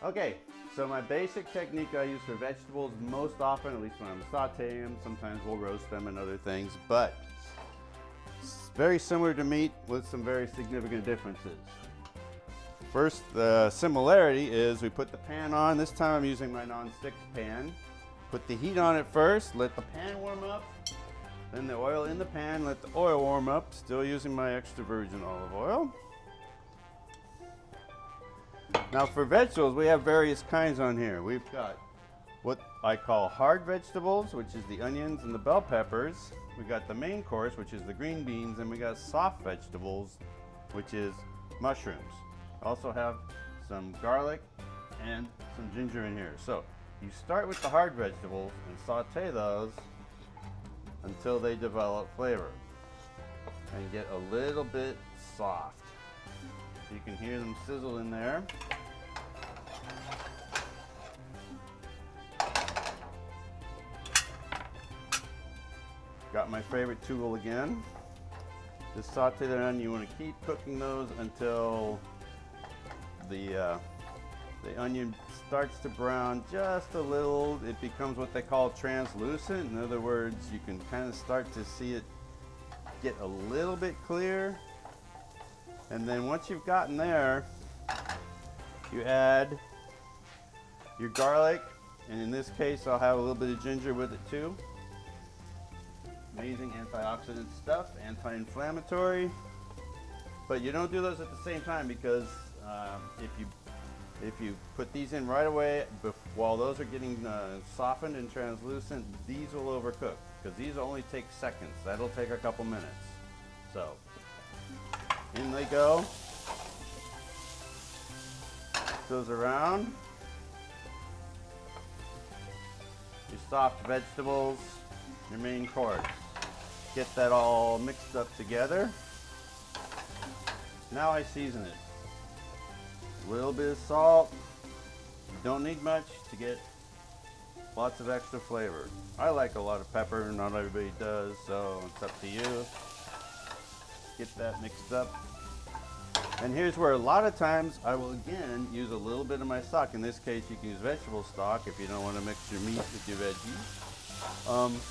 Okay, so my basic technique I use for vegetables most often, at least when I'm sauteing them, sometimes we'll roast them and other things, but it's very similar to meat with some very significant differences. First, the similarity is we put the pan on. This time I'm using my non-stick pan. Put the heat on it first, let the pan warm up, then the oil in the pan, let the oil warm up, still using my extra virgin olive oil. Now for vegetables, we have various kinds on here. We've got what I call hard vegetables, which is the onions and the bell peppers. We got the main course, which is the green beans, and we got soft vegetables, which is mushrooms. Also have some garlic and some ginger in here. So you start with the hard vegetables and saute those until they develop flavor and get a little bit soft. You can hear them sizzle in there. Got my favorite tool again. Just saute that on. You want to keep cooking those until the onion starts to brown just a little. It becomes what they call translucent. In other words, you can kind of start to see it get a little bit clear. And then once you've gotten there, you add your garlic, and in this case I'll have a little bit of ginger with it too. Amazing antioxidant stuff, anti-inflammatory. But you don't do those at the same time, because if you put these in right away while those are getting softened and translucent, these will overcook, because these only take seconds. That'll take a couple minutes. So in they go. Goes around. Your soft vegetables, your main course. Get that all mixed up together. Now I season it. A little bit of salt. You don't need much to get lots of extra flavor. I like a lot of pepper, not everybody does, so it's up to you. Get that mixed up. And here's where a lot of times I will again use a little bit of my stock. In this case, you can use vegetable stock if you don't want to mix your meat with your veggies.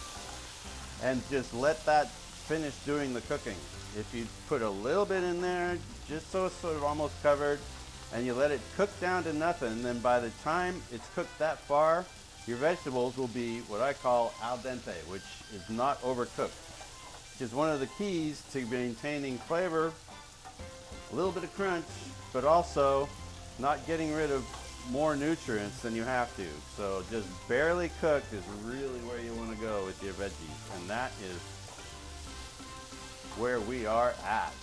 And just let that finish doing the cooking. If you put a little bit in there, just so it's sort of almost covered, and you let it cook down to nothing, then by the time it's cooked that far, your vegetables will be what I call al dente, which is not overcooked, which is one of the keys to maintaining flavor, a little bit of crunch, but also not getting rid of more nutrients than you have to. So just barely cooked is really where you want to go with your veggies, and that is where we are at.